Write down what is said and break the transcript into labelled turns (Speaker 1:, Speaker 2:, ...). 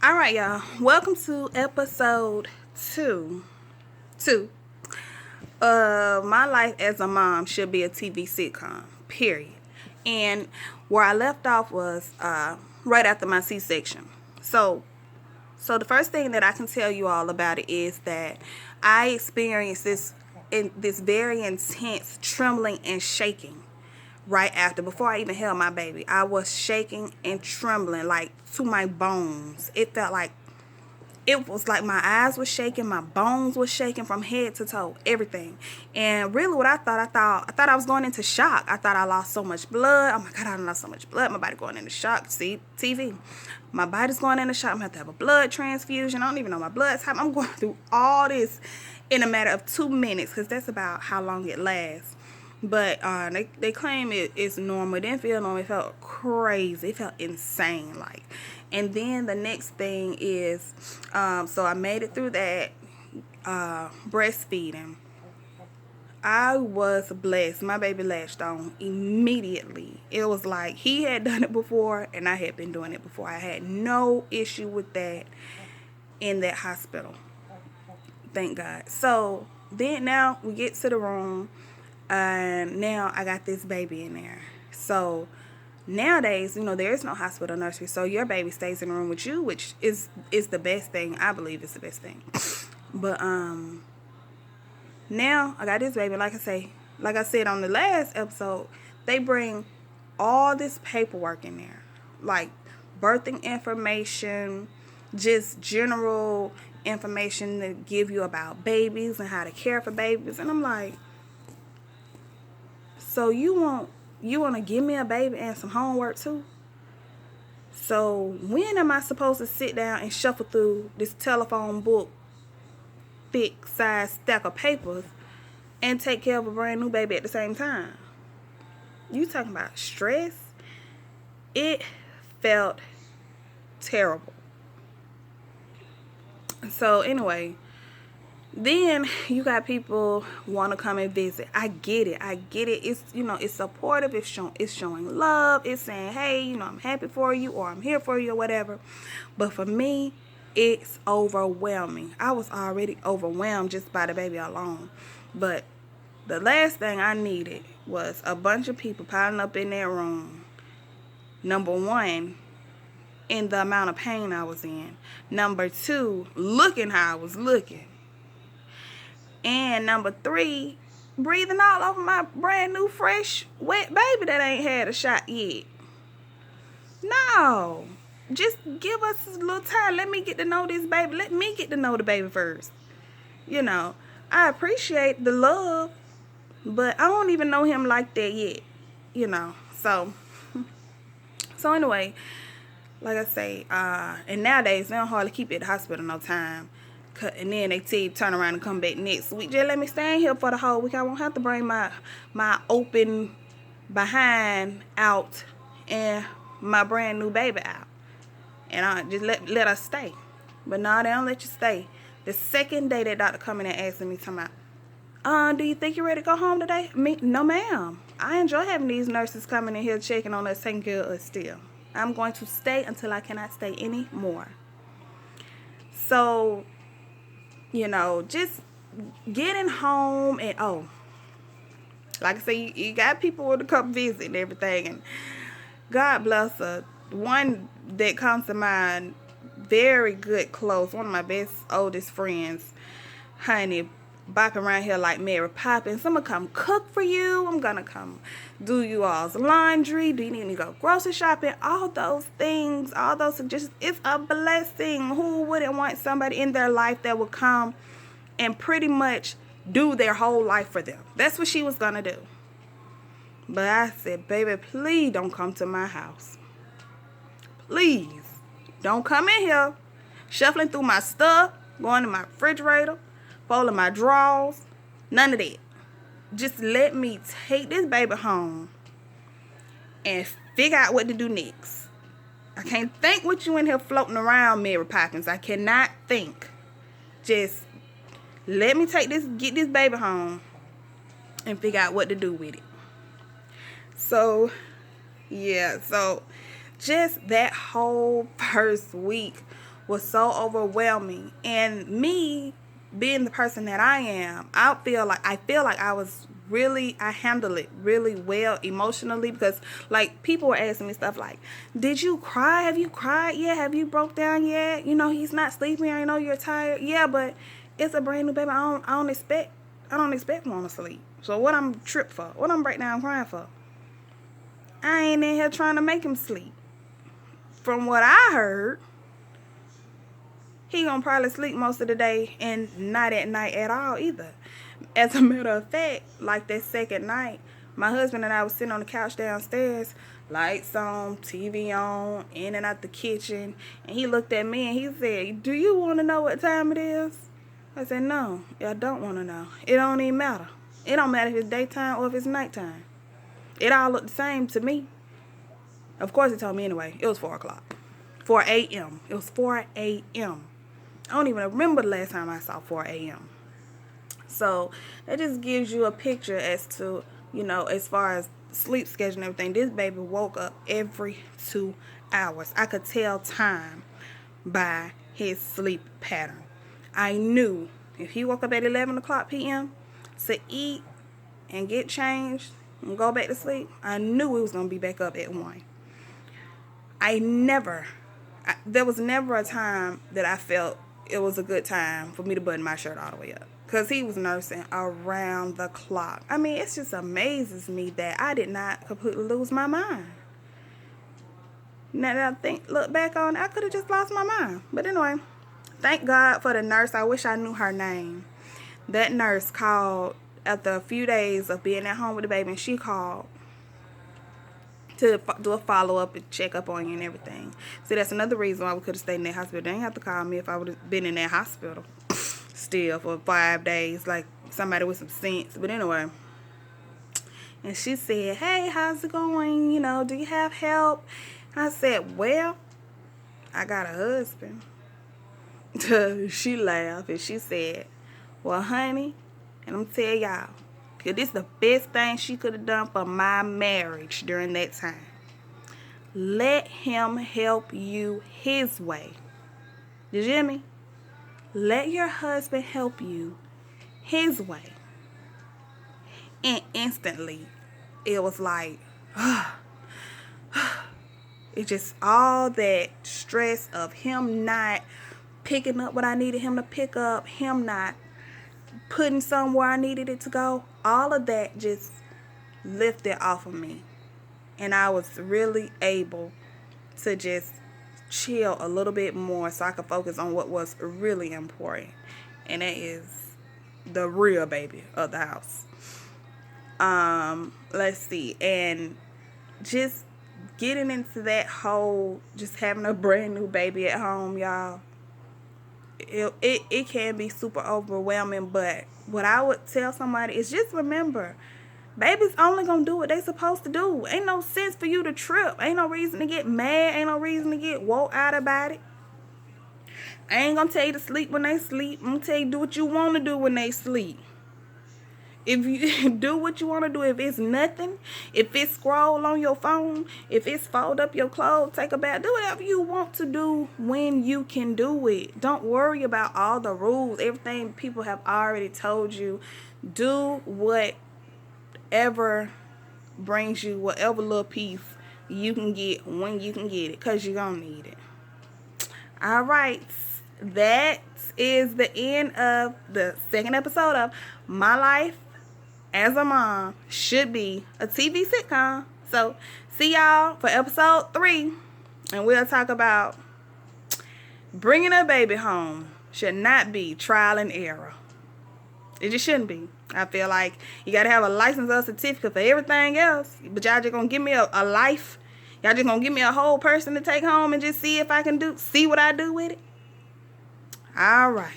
Speaker 1: All right, y'all. Welcome to episode 2. My life as a mom should be a TV sitcom. Period. And where I left off was right after my C-section. So the first thing that I can tell you all about it is that I experienced this very intense trembling and shaking right after, before I even held my baby. I was shaking and trembling like to my bones. It was like my eyes were shaking, my bones were shaking from head to toe, everything. And really what I thought I was going into shock. I thought I lost so much blood. Oh my God, I lost so much blood. My body going into shock. See, TV. My body's going into shock. I'm going to have a blood transfusion. I don't even know my blood type. I'm going through all this in a matter of 2 minutes, because that's about how long it lasts. But they claim it's normal. It didn't feel normal. It felt crazy. It felt insane. And then the next thing is, so I made it through that breastfeeding. I was blessed. My baby latched on immediately. It was like he had done it before and I had been doing it before. I had no issue with that in that hospital. Thank God. So then now we get to the room, and now I got this baby in there. So nowadays, there is no hospital nursery, so your baby stays in the room with you, which is the best thing. I believe it's the best thing. But now I got this baby. Like I said on the last episode, they bring all this paperwork in there, like birthing information, just general information to give you about babies and how to care for babies. And I'm like, so you want to give me a baby and some homework too? So when am I supposed to sit down and shuffle through this telephone book, thick size stack of papers, and take care of a brand new baby at the same time? You talking about stress? It felt terrible. So anyway, then you got people want to come and visit. I get it. It's it's supportive. It's showing love. It's saying, hey, I'm happy for you, or I'm here for you, or whatever. But for me, it's overwhelming. I was already overwhelmed just by the baby alone. But the last thing I needed was a bunch of people piling up in that room. Number one, in the amount of pain I was in. Number two, looking how I was looking. And number three, breathing all over my brand new, fresh, wet baby that ain't had a shot yet. No. Just give us a little time. Let me get to know this baby. Let me get to know the baby first. I appreciate the love, but I don't even know him like that yet. So anyway, like I say, and nowadays they don't hardly keep you at the hospital no time. And then they tell you turn around and come back next week. Just let me stay in here for the whole week. I won't have to bring my open behind out and my brand new baby out. And I just let us stay. But no, they don't let you stay. The second day that doctor come in and asking me, talking about, do you think you're ready to go home today? No, ma'am. I enjoy having these nurses coming in here checking on us, taking care of us still. I'm going to stay until I cannot stay anymore. So, just getting home and, like I say, you got people to come visit and everything. And God bless her. One that comes to mind, very good, close, one of my best, oldest friends, honey, bop around here like Mary Poppins. I'm going to come cook for you. I'm going to come do you all's laundry. Do you need to go grocery shopping? All those things, all those suggestions. It's a blessing. Who wouldn't want somebody in their life that would come and pretty much do their whole life for them? That's what she was going to do. But I said, baby, please don't come to my house. Please don't come in here shuffling through my stuff, going to my refrigerator, folding my drawers. None of that. Just let me take this baby home and figure out what to do next. I can't think with you in here floating around, Mary Poppins. I cannot think. Just let me get this baby home and figure out what to do with it. So, yeah. So, just that whole first week was so overwhelming. And me being the person that I am, I feel like I handled it really well emotionally, because like people were asking me stuff like, did you cry? Have you cried yet? Have you broke down yet? He's not sleeping. I know you're tired. Yeah, but it's a brand new baby. I don't expect him to sleep. So what I'm tripped for? What I'm break down crying for? I ain't in here trying to make him sleep. From what I heard, he gonna probably sleep most of the day and not at night at all either. As a matter of fact, like that second night, my husband and I was sitting on the couch downstairs, lights on, TV on, in and out the kitchen, and he looked at me and he said, do you want to know what time it is? I said, no, I don't want to know. It don't even matter. It don't matter if it's daytime or if it's nighttime. It all looked the same to me. Of course, he told me anyway. It was 4 o'clock. 4 a.m. It was 4 a.m. I don't even remember the last time I saw 4 a.m. So that just gives you a picture as to, as far as sleep schedule and everything. This baby woke up every 2 hours. I could tell time by his sleep pattern. I knew if he woke up at 11 o'clock p.m. to eat and get changed and go back to sleep, I knew we was going to be back up at 1. There was never a time that I felt it was a good time for me to button my shirt all the way up, because he was nursing around the clock. I mean, it just amazes me that I did not completely lose my mind. Now that I look back on it, I could have just lost my mind. But anyway, thank God for the nurse. I wish I knew her name. That nurse called after a few days of being at home with the baby, and she called to do a follow-up and check up on you and everything. See, that's another reason why we could have stayed in that hospital. They didn't have to call me if I would have been in that hospital still for 5 days, like somebody with some sense. But anyway, and she said, hey, how's it going? Do you have help? I said, well, I got a husband. She laughed and she said, well, honey, and I'm going to tell y'all, because this is the best thing she could have done for my marriage during that time. Let him help you his way. Did you hear me? Let your husband help you his way. And instantly, it was like, it's just all that stress of him not picking up what I needed him to pick up, him not putting somewhere I needed it to go. All of that just lifted off of me. And I was really able to just chill a little bit more so I could focus on what was really important. And that is the real baby of the house. Let's see. And just getting into that whole, just having a brand new baby at home, y'all. It can be super overwhelming, but what I would tell somebody is just remember, babies only gonna do what they supposed to do. Ain't no sense for you to trip. Ain't no reason to get mad. Ain't no reason to get woke out about it. I ain't gonna tell you to sleep when they sleep. I'm gonna tell you do what you want to do when they sleep. If you do what you want to do, if it's nothing, if it's scroll on your phone, if it's fold up your clothes, take a bath, do whatever you want to do when you can do it. Don't worry about all the rules, everything people have already told you. Do whatever brings you whatever little piece you can get when you can get it, because you're going to need it. All right. That is the end of the second episode of My Life as a Mom Should Be a TV Sitcom. So, see y'all for episode 3. And we'll talk about bringing a baby home should not be trial and error. It just shouldn't be. I feel like you got to have a license or certificate for everything else. But y'all just going to give me a life. Y'all just going to give me a whole person to take home and just see if I can see what I do with it. All right.